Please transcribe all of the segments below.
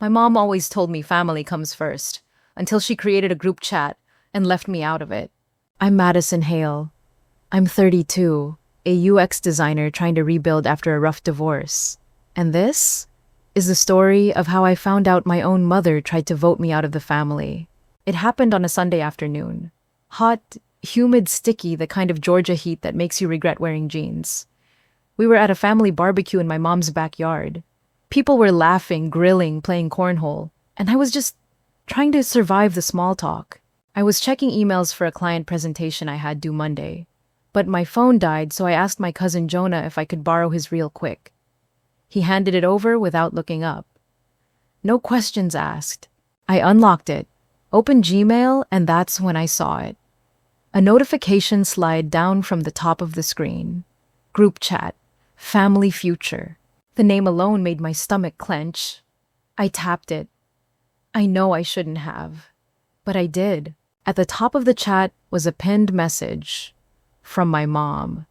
My mom always told me family comes first, until she created a group chat and left me out of it. I'm Madison Hale. I'm 32, a UX designer trying to rebuild after a rough divorce. And this is the story of how I found out my own mother tried to vote me out of the family. It happened on a Sunday afternoon. Hot, humid, sticky, the kind of Georgia heat that makes you regret wearing jeans. We were at a family barbecue in my mom's backyard. People were laughing, grilling, playing cornhole, and I was just trying to survive the small talk. I was checking emails for a client presentation I had due Monday. But my phone died, so I asked my cousin Jonah if I could borrow his real quick. He handed it over without looking up. No questions asked. I unlocked it, opened Gmail, and that's when I saw it. A notification slid down from the top of the screen. Group chat. Family future. The name alone made my stomach clench. I tapped it. I know I shouldn't have, but I did. At the top of the chat was a pinned message from my mom.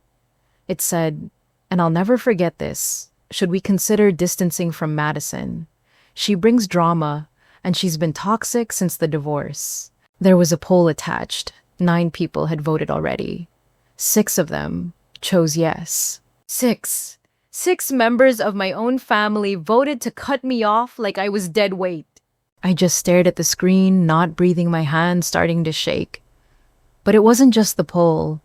It said, and I'll never forget this, should we consider distancing from Madison? She brings drama, and she's been toxic since the divorce. There was a poll attached. 9 people had voted already. 6 of them chose yes. 6 members of my own family voted to cut me off like I was dead weight. I just stared at the screen, not breathing, my hands starting to shake. But it wasn't just the poll.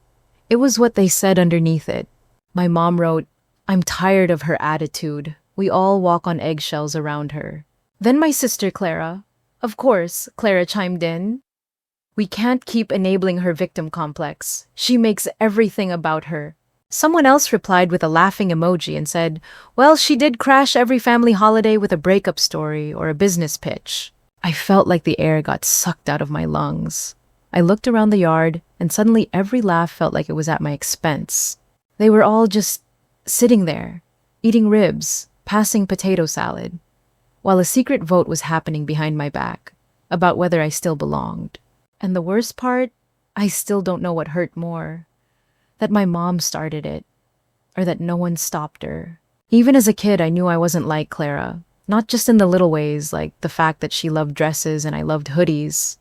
It was what they said underneath it. My mom wrote, "I'm tired of her attitude. We all walk on eggshells around her." Then my sister Clara. Of course, Clara chimed in. "We can't keep enabling her victim complex. She makes everything about her." Someone else replied with a laughing emoji and said, "Well, she did crash every family holiday with a breakup story or a business pitch." I felt like the air got sucked out of my lungs. I looked around the yard, and suddenly every laugh felt like it was at my expense. They were all just sitting there, eating ribs, passing potato salad, while a secret vote was happening behind my back about whether I still belonged. And the worst part, I still don't know what hurt more. That my mom started it, or that no one stopped her. Even as a kid, I knew I wasn't like Clara, not just in the little ways, like the fact that she loved dresses and I loved hoodies,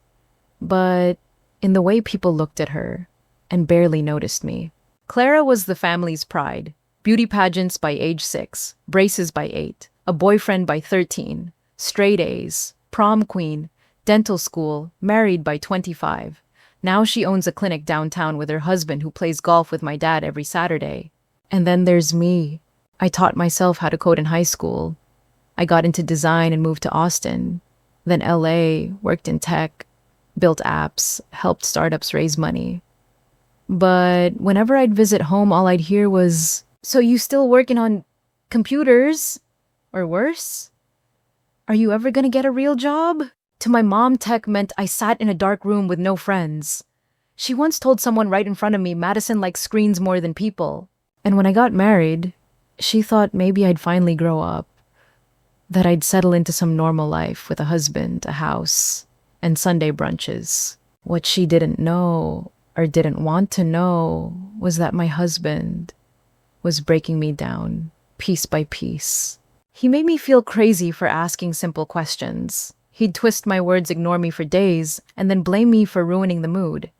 but in the way people looked at her and barely noticed me. Clara was the family's pride. Beauty pageants by age 6, braces by 8, a boyfriend by 13, straight A's, prom queen, dental school, married by 25. Now she owns a clinic downtown with her husband who plays golf with my dad every Saturday. And then there's me. I taught myself how to code in high school. I got into design and moved to Austin. Then LA, worked in tech, built apps, helped startups raise money. But whenever I'd visit home, all I'd hear was, "So you still working on computers? Or worse? Are you ever gonna get a real job?" To my mom, tech meant I sat in a dark room with no friends. She once told someone right in front of me, Madison likes screens more than people. And when I got married, she thought maybe I'd finally grow up, that I'd settle into some normal life with a husband, a house, and Sunday brunches. What she didn't know, or didn't want to know, was that my husband was breaking me down, piece by piece. He made me feel crazy for asking simple questions. He'd twist my words, ignore me for days, and then blame me for ruining the mood.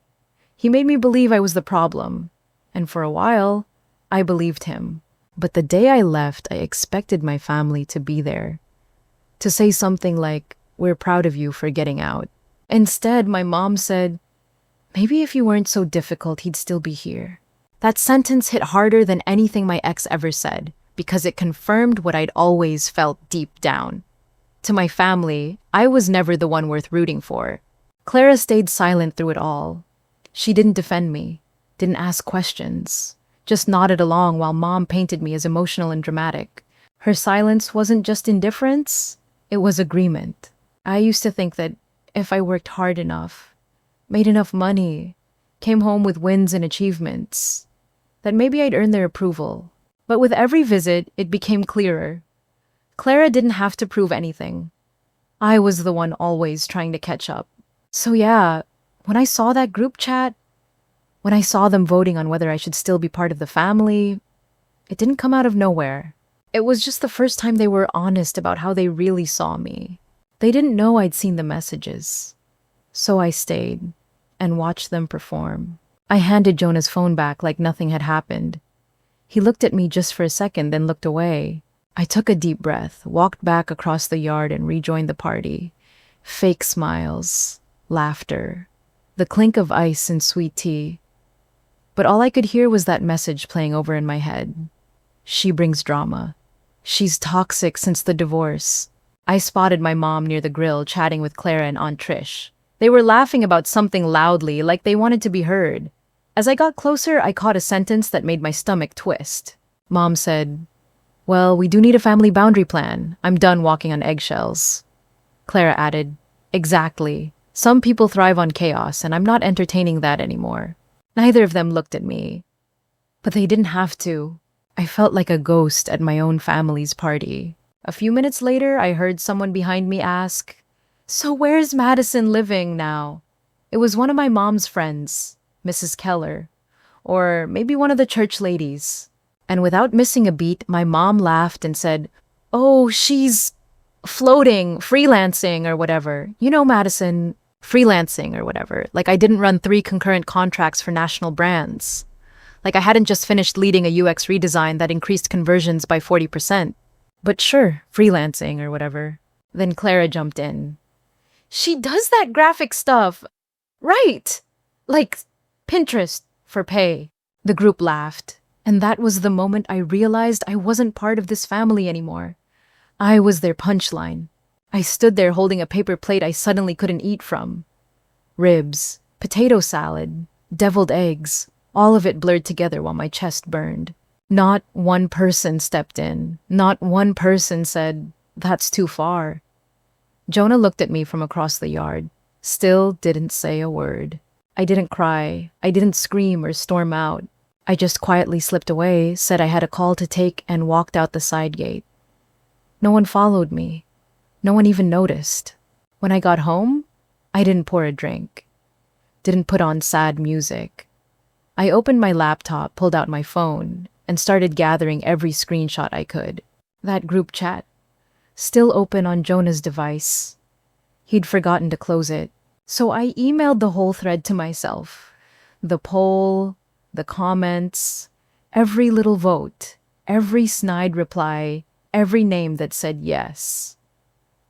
He made me believe I was the problem, and for a while, I believed him. But the day I left, I expected my family to be there, to say something like, "We're proud of you for getting out." Instead, my mom said, "Maybe if you weren't so difficult, he'd still be here." That sentence hit harder than anything my ex ever said, because it confirmed what I'd always felt deep down. To my family, I was never the one worth rooting for. Clara stayed silent through it all. She didn't defend me, didn't ask questions, just nodded along while Mom painted me as emotional and dramatic. Her silence wasn't just indifference, it was agreement. I used to think that if I worked hard enough, made enough money, came home with wins and achievements, that maybe I'd earn their approval. But with every visit, it became clearer. Clara didn't have to prove anything. I was the one always trying to catch up. So yeah, when I saw that group chat, when I saw them voting on whether I should still be part of the family, it didn't come out of nowhere. It was just the first time they were honest about how they really saw me. They didn't know I'd seen the messages. So I stayed and watched them perform. I handed Jonah's phone back like nothing had happened. He looked at me just for a second, then looked away. I took a deep breath, walked back across the yard, and rejoined the party. Fake smiles, laughter, the clink of ice and sweet tea. But all I could hear was that message playing over in my head. She brings drama. She's toxic since the divorce. I spotted my mom near the grill chatting with Clara and Aunt Trish. They were laughing about something loudly, like they wanted to be heard. As I got closer, I caught a sentence that made my stomach twist. Mom said, "Well, we do need a family boundary plan. I'm done walking on eggshells." Clara added, "Exactly. Some people thrive on chaos, and I'm not entertaining that anymore." Neither of them looked at me. But they didn't have to. I felt like a ghost at my own family's party. A few minutes later, I heard someone behind me ask, "So where's Madison living now?" It was one of my mom's friends, Mrs. Keller, or maybe one of the church ladies. And without missing a beat, my mom laughed and said, "Oh, she's floating, freelancing or whatever. You know, Madison, freelancing or whatever. Like I didn't run 3 concurrent contracts for national brands. Like I hadn't just finished leading a UX redesign that increased conversions by 40%. But sure, freelancing or whatever." Then Clara jumped in. "She does that graphic stuff, right? Like Pinterest for pay." The group laughed, and that was the moment I realized I wasn't part of this family anymore. I was their punchline. I stood there holding a paper plate I suddenly couldn't eat from. Ribs, potato salad, deviled eggs, all of it blurred together while my chest burned. Not one person stepped in. Not one person said, "That's too far." Jonah looked at me from across the yard, still didn't say a word. I didn't cry. I didn't scream or storm out. I just quietly slipped away, said I had a call to take, and walked out the side gate. No one followed me. No one even noticed. When I got home, I didn't pour a drink. Didn't put on sad music. I opened my laptop, pulled out my phone, and started gathering every screenshot I could. That group chat, still open on Jonah's device. He'd forgotten to close it. So I emailed the whole thread to myself. The poll, the comments, every little vote, every snide reply, every name that said yes.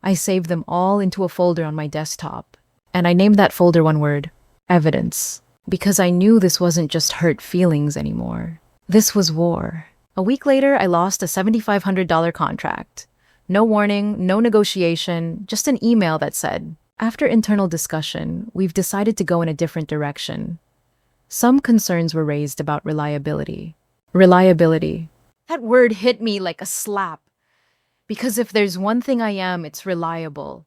I saved them all into a folder on my desktop, and I named that folder one word: evidence, because I knew this wasn't just hurt feelings anymore. This was war. A week later, I lost a $7,500 contract. No warning, no negotiation, just an email that said, "After internal discussion, we've decided to go in a different direction." Some concerns were raised about reliability. Reliability. That word hit me like a slap. Because if there's one thing I am, it's reliable.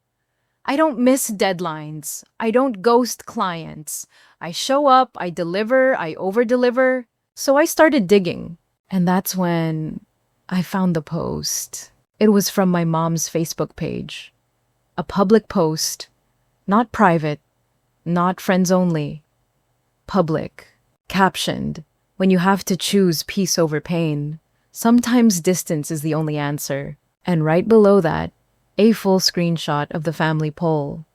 I don't miss deadlines. I don't ghost clients. I show up, I deliver, I over-deliver. So I started digging. And that's when I found the post. It was from my mom's Facebook page. A public post, not private, not friends only. Public, captioned, "When you have to choose peace over pain, sometimes distance is the only answer." And right below that, a full screenshot of the family poll.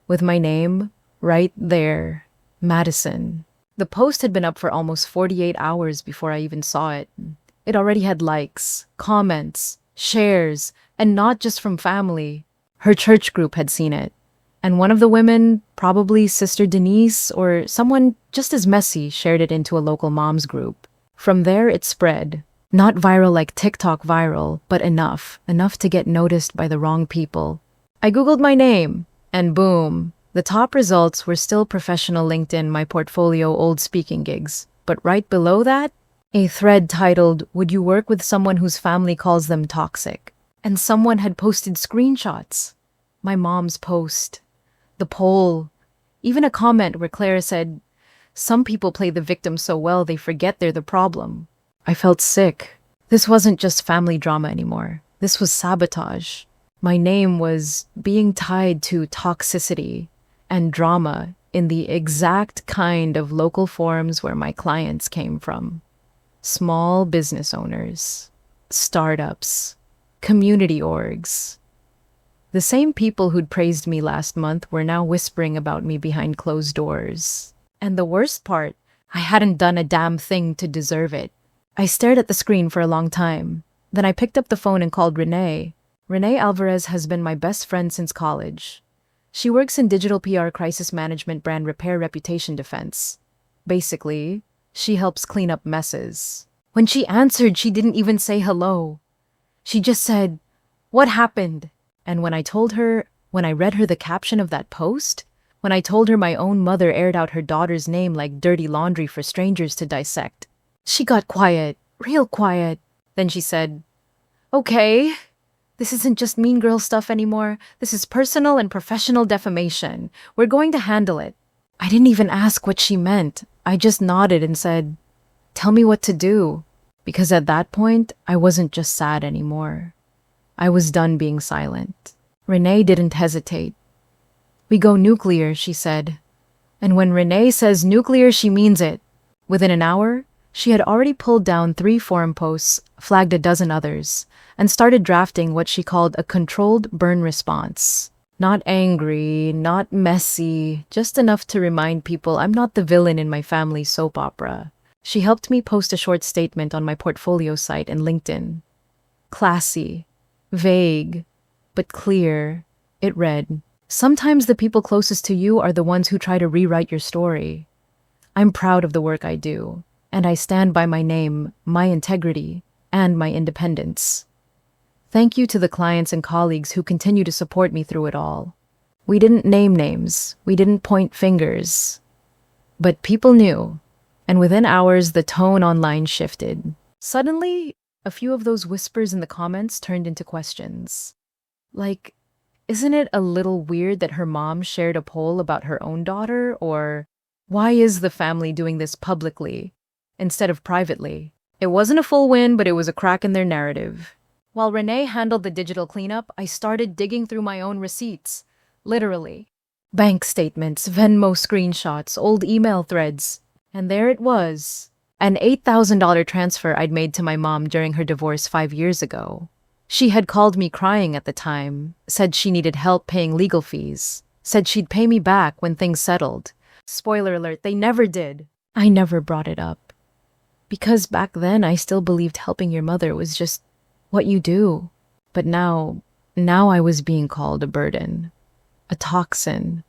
With my name, right there, Madison. The post had been up for almost 48 hours before I even saw it. It already had likes, comments, shares, and not just from family. Her church group had seen it. And one of the women, probably Sister Denise or someone just as messy, shared it into a local moms group. From there, it spread. Not viral like TikTok viral, but enough to get noticed by the wrong people. I Googled my name, and boom, the top results were still professional LinkedIn, my portfolio, old speaking gigs. But right below that, a thread titled, "Would you work with someone whose family calls them toxic?" And someone had posted screenshots. My mom's post, the poll, even a comment where Clara said, "Some people play the victim so well they forget they're the problem." I felt sick. This wasn't just family drama anymore. This was sabotage. My name was being tied to toxicity and drama in the exact kind of local forums where my clients came from. Small business owners, startups, community orgs. The same people who'd praised me last month were now whispering about me behind closed doors. And the worst part, I hadn't done a damn thing to deserve it. I stared at the screen for a long time. Then I picked up the phone and called Renee. Renee Alvarez has been my best friend since college. She works in digital PR crisis management brand repair reputation defense. Basically, she helps clean up messes. When she answered, she didn't even say hello. She just said, "What happened?" And when I read her the caption of that post, when I told her my own mother aired out her daughter's name like dirty laundry for strangers to dissect, she got quiet, real quiet. Then she said, "Okay, this isn't just mean girl stuff anymore. This is personal and professional defamation. We're going to handle it." I didn't even ask what she meant. I just nodded and said, "Tell me what to do." Because at that point, I wasn't just sad anymore. I was done being silent. Renee didn't hesitate. "We go nuclear," she said. And when Renee says nuclear, she means it. Within an hour, she had already pulled down 3 forum posts, flagged a dozen others, and started drafting what she called a controlled burn response. Not angry, not messy, just enough to remind people I'm not the villain in my family's soap opera. She helped me post a short statement on my portfolio site and LinkedIn. Classy, vague, but clear. It read, "Sometimes the people closest to you are the ones who try to rewrite your story. I'm proud of the work I do, and I stand by my name, my integrity, and my independence. Thank you to the clients and colleagues who continue to support me through it all." We didn't name names, we didn't point fingers, but people knew, and within hours the tone online shifted. Suddenly, a few of those whispers in the comments turned into questions. Like, isn't it a little weird that her mom shared a poll about her own daughter? Or, why is the family doing this publicly instead of privately? It wasn't a full win, but it was a crack in their narrative. While Renee handled the digital cleanup, I started digging through my own receipts. Literally. Bank statements, Venmo screenshots, old email threads. And there it was. An $8,000 transfer I'd made to my mom during her divorce 5 years ago. She had called me crying at the time, said she needed help paying legal fees, said she'd pay me back when things settled. Spoiler alert, they never did. I never brought it up. Because back then I still believed helping your mother was just what you do. But now I was being called a burden, a toxin,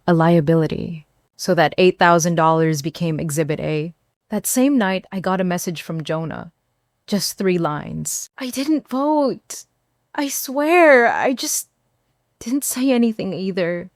a liability. So that $8,000 became Exhibit A. That same night, I got a message from Jonah. Just 3 lines. "I didn't vote. I swear, I just didn't say anything either.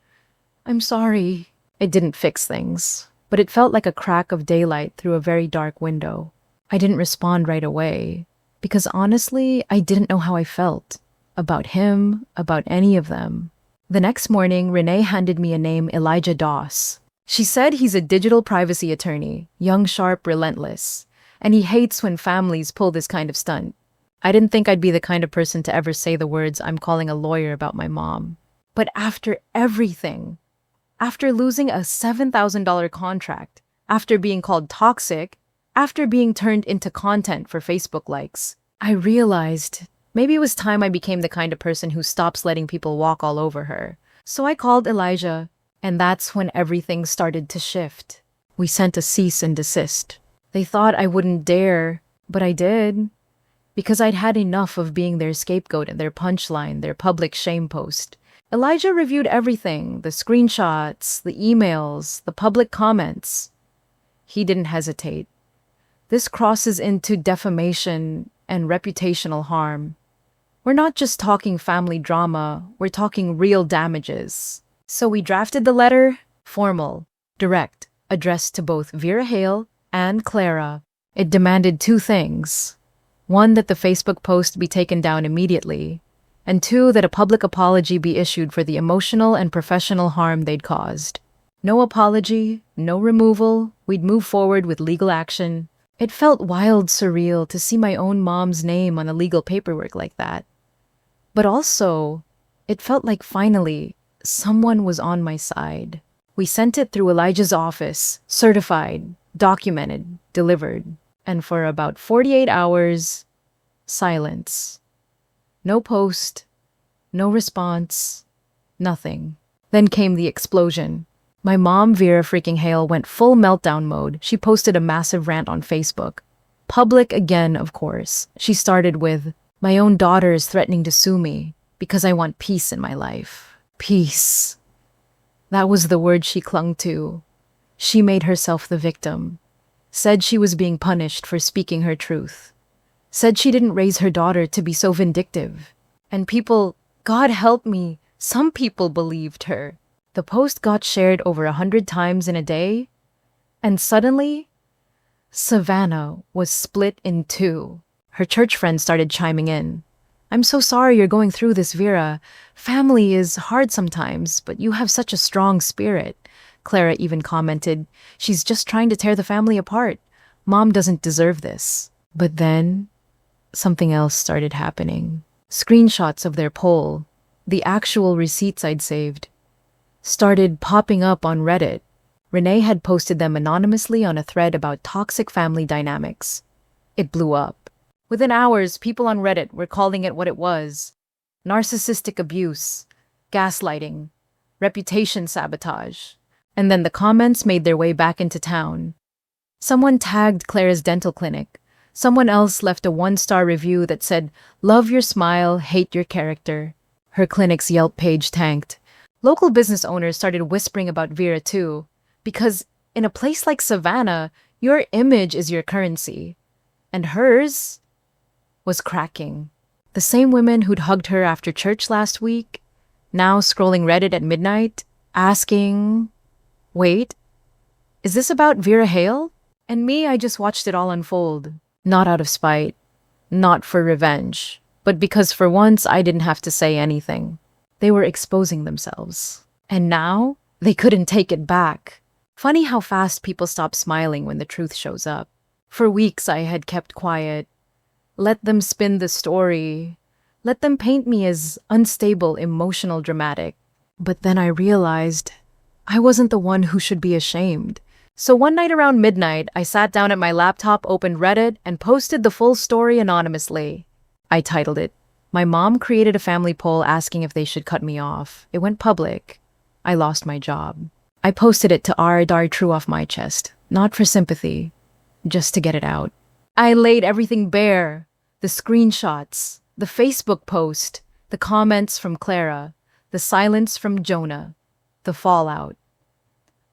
I'm sorry." It didn't fix things, but it felt like a crack of daylight through a very dark window. I didn't respond right away, because honestly, I didn't know how I felt. About him, about any of them. The next morning, Renee handed me a name, Elijah Doss. She said he's a digital privacy attorney, young, sharp, relentless, and he hates when families pull this kind of stunt. I didn't think I'd be the kind of person to ever say the words I'm calling a lawyer about my mom. But after everything, after losing a $7,000 contract, after being called toxic, after being turned into content for Facebook likes, I realized maybe it was time I became the kind of person who stops letting people walk all over her. So I called Elijah, and that's when everything started to shift. We sent a cease and desist. They thought I wouldn't dare, but I did. Because I'd had enough of being their scapegoat and their punchline, their public shame post. Elijah reviewed everything, the screenshots, the emails, the public comments. He didn't hesitate. This crosses into defamation and reputational harm. We're not just talking family drama, we're talking real damages. So we drafted the letter, formal, direct, addressed to both Vera Hale and Clara. It demanded 2 things. 1, that the Facebook post be taken down immediately, and 2, that a public apology be issued for the emotional and professional harm they'd caused. No apology, no removal, we'd move forward with legal action. It felt wild surreal to see my own mom's name on a legal paperwork like that. But also, it felt like finally, someone was on my side. We sent it through Elijah's office, certified, documented, delivered. And for about 48 hours, silence. No post, No response. Nothing. Then came the explosion. My mom, Vera freaking Hale, went full meltdown mode. She posted a massive rant on Facebook. Public again, of course. She started with, "My own daughter is threatening to sue me because I want peace in my life." Peace. That was the word she clung to. She made herself the victim. Said she was being punished for speaking her truth. Said she didn't raise her daughter to be so vindictive. And people, God help me, some people believed her. The post got shared over 100 times in a day, and suddenly, Savannah was split in two. Her church friends started chiming in. "I'm so sorry you're going through this, Vera. Family is hard sometimes, but you have such a strong spirit." Clara even commented, "She's just trying to tear the family apart. Mom doesn't deserve this." But then, something else started happening. Screenshots of their poll, the actual receipts I'd saved, started popping up on Reddit. Renee had posted them anonymously on a thread about toxic family dynamics. It blew up. Within hours, people on Reddit were calling it what it was: narcissistic abuse, gaslighting, reputation sabotage. And then the comments made their way back into town. Someone tagged Clara's dental clinic. Someone else left a 1-star review that said, "Love your smile, hate your character." Her clinic's Yelp page tanked. Local business owners started whispering about Vera too, because in a place like Savannah, your image is your currency. And hers was cracking. The same women who'd hugged her after church last week, now scrolling Reddit at midnight, asking, "Wait, is this about Vera Hale?" And me, I just watched it all unfold. Not out of spite, not for revenge, but because for once I didn't have to say anything. They were exposing themselves. And now, they couldn't take it back. Funny how fast people stop smiling when the truth shows up. For weeks I had kept quiet. Let them spin the story. Let them paint me as unstable, emotional, dramatic. But then I realized I wasn't the one who should be ashamed. So one night around midnight, I sat down at my laptop, opened Reddit, and posted the full story anonymously. I titled it, "My Mom Created a Family Poll Asking If They Should Cut Me Off." It went public. I lost my job. I posted it to dar true off my chest, not for sympathy, just to get it out. I laid everything bare. The screenshots, the Facebook post, the comments from Clara, the silence from Jonah, the fallout.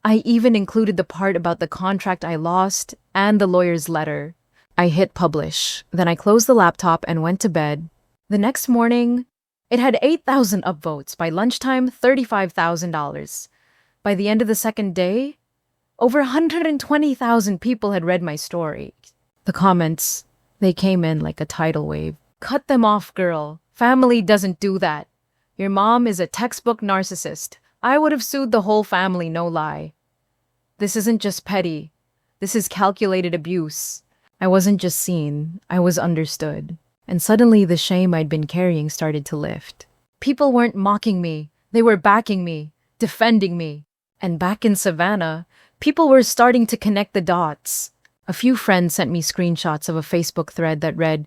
I even included the part about the contract I lost and the lawyer's letter. I hit publish. Then I closed the laptop and went to bed. The next morning, it had 8,000 upvotes. By lunchtime, $35,000. By the end of the second day, over 120,000 people had read my story. The comments, they came in like a tidal wave. "Cut them off, girl. Family doesn't do that. Your mom is a textbook narcissist. I would have sued the whole family, no lie. This isn't just petty. This is calculated abuse." I wasn't just seen, I was understood. And suddenly the shame I'd been carrying started to lift. People weren't mocking me. They were backing me, defending me. And back in Savannah, people were starting to connect the dots. A few friends sent me screenshots of a Facebook thread that read,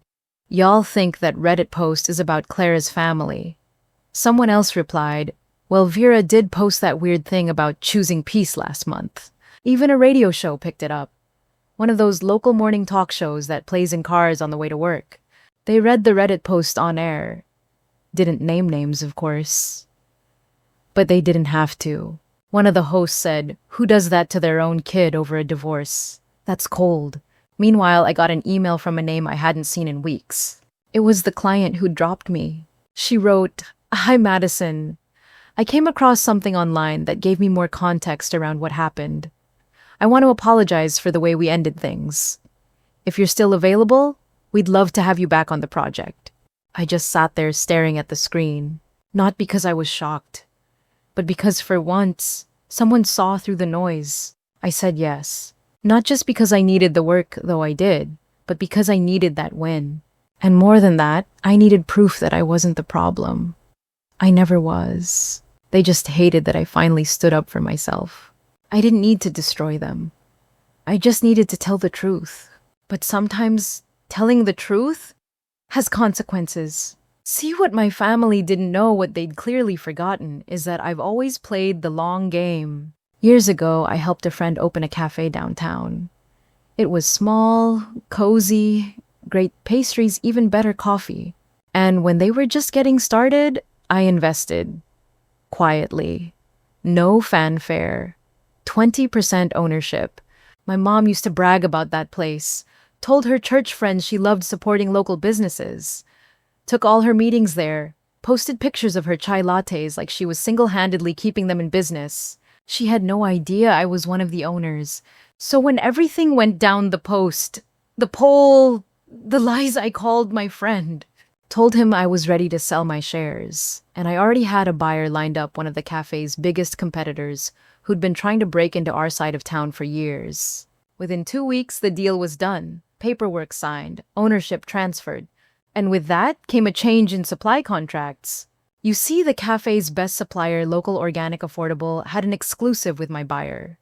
"Y'all think that Reddit post is about Clara's family." Someone else replied, "Well, Vera did post that weird thing about choosing peace last month." Even a radio show picked it up. One of those local morning talk shows that plays in cars on the way to work. They read the Reddit post on air. Didn't name names, of course. But they didn't have to. One of the hosts said, "Who does that to their own kid over a divorce? That's cold." Meanwhile, I got an email from a name I hadn't seen in weeks. It was the client who dropped me. She wrote, "Hi, Madison. I came across something online that gave me more context around what happened. I want to apologize for the way we ended things. If you're still available, we'd love to have you back on the project." I just sat there staring at the screen, not because I was shocked, but because for once, someone saw through the noise. I said yes. Not just because I needed the work, though I did, but because I needed that win. And more than that, I needed proof that I wasn't the problem. I never was. They just hated that I finally stood up for myself. I didn't need to destroy them. I just needed to tell the truth. But sometimes telling the truth has consequences. See, what my family didn't know, what they'd clearly forgotten, is that I've always played the long game. Years ago, I helped a friend open a cafe downtown. It was small, cozy, great pastries, even better coffee. And when they were just getting started, I invested. Quietly. No fanfare. 20% ownership. My mom used to brag about that place. Told her church friends she loved supporting local businesses. Took all her meetings there. Posted pictures of her chai lattes like she was single-handedly keeping them in business. She had no idea I was one of the owners. So when everything went down the post, the poll, the lies, I called my friend. Told him I was ready to sell my shares, and I already had a buyer lined up, one of the cafe's biggest competitors, who'd been trying to break into our side of town for years. Within 2 weeks, the deal was done, paperwork signed, ownership transferred, and with that came a change in supply contracts. You see, the cafe's best supplier, local organic affordable, had an exclusive with my buyer.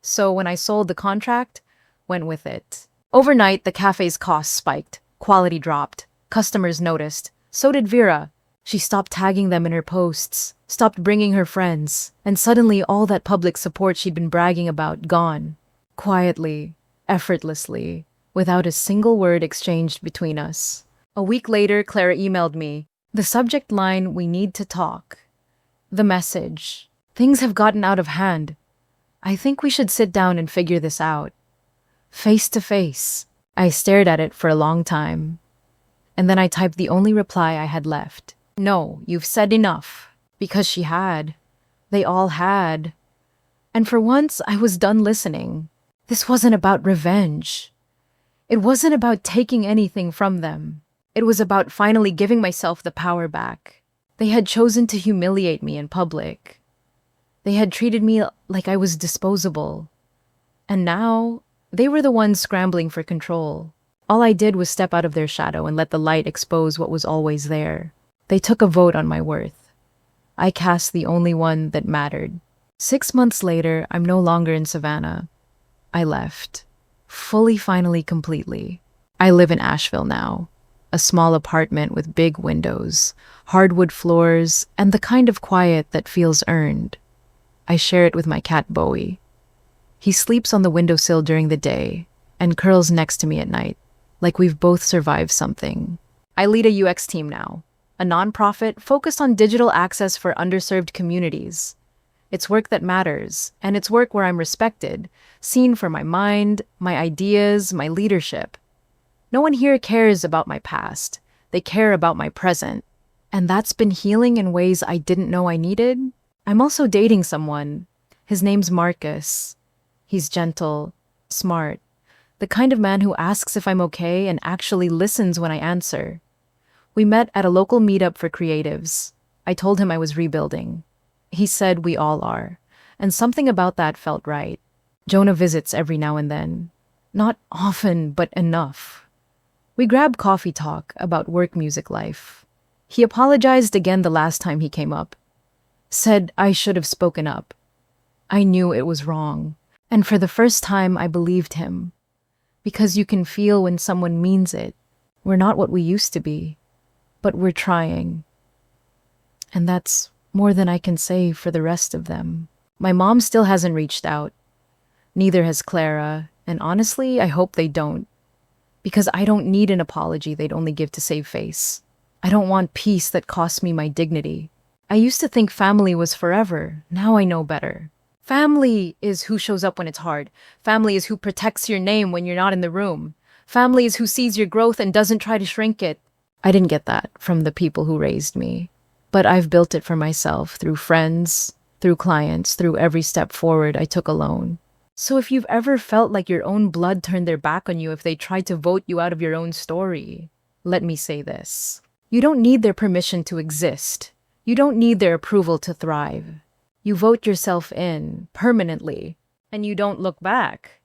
So when I sold the contract, went with it. Overnight, the cafe's costs spiked, quality dropped. Customers noticed. So did Vera. She stopped tagging them in her posts, stopped bringing her friends, and suddenly all that public support she'd been bragging about gone. Quietly, effortlessly, without a single word exchanged between us. A week later, Clara emailed me. The subject line, "We need to talk." The message, "Things have gotten out of hand. I think we should sit down and figure this out." Face to face. I stared at it for a long time. And then I typed the only reply I had left. "No, you've said enough." Because she had. They all had. And for once, I was done listening. This wasn't about revenge. It wasn't about taking anything from them. It was about finally giving myself the power back. They had chosen to humiliate me in public. They had treated me like I was disposable. And now, they were the ones scrambling for control. All I did was step out of their shadow and let the light expose what was always there. They took a vote on my worth. I cast the only one that mattered. 6 months later, I'm no longer in Savannah. I left. Fully, finally, completely. I live in Asheville now. A small apartment with big windows, hardwood floors, and the kind of quiet that feels earned. I share it with my cat Bowie. He sleeps on the windowsill during the day and curls next to me at night, like we've both survived something. I lead a UX team now, a nonprofit focused on digital access for underserved communities. It's work that matters, and it's work where I'm respected, seen for my mind, my ideas, my leadership. No one here cares about my past. They care about my present. And that's been healing in ways I didn't know I needed. I'm also dating someone. His name's Marcus. He's gentle, smart, the kind of man who asks if I'm okay and actually listens when I answer. We met at a local meetup for creatives. I told him I was rebuilding. He said we all are, and something about that felt right. Jonah visits every now and then. Not often, but enough. We grab coffee talk about work, music, life. He apologized again the last time he came up. Said I should have spoken up. I knew it was wrong, and for the first time I believed him. Because you can feel when someone means it. We're not what we used to be, but we're trying. And that's more than I can say for the rest of them. My mom still hasn't reached out. Neither has Clara, and honestly, I hope they don't. Because I don't need an apology they'd only give to save face. I don't want peace that costs me my dignity. I used to think family was forever. Now I know better. Family is who shows up when it's hard. Family is who protects your name when you're not in the room. Family is who sees your growth and doesn't try to shrink it. I didn't get that from the people who raised me. But I've built it for myself through friends, through clients, through every step forward I took alone. So if you've ever felt like your own blood turned their back on you if they tried to vote you out of your own story, let me say this. You don't need their permission to exist. You don't need their approval to thrive. You vote yourself in permanently, and you don't look back.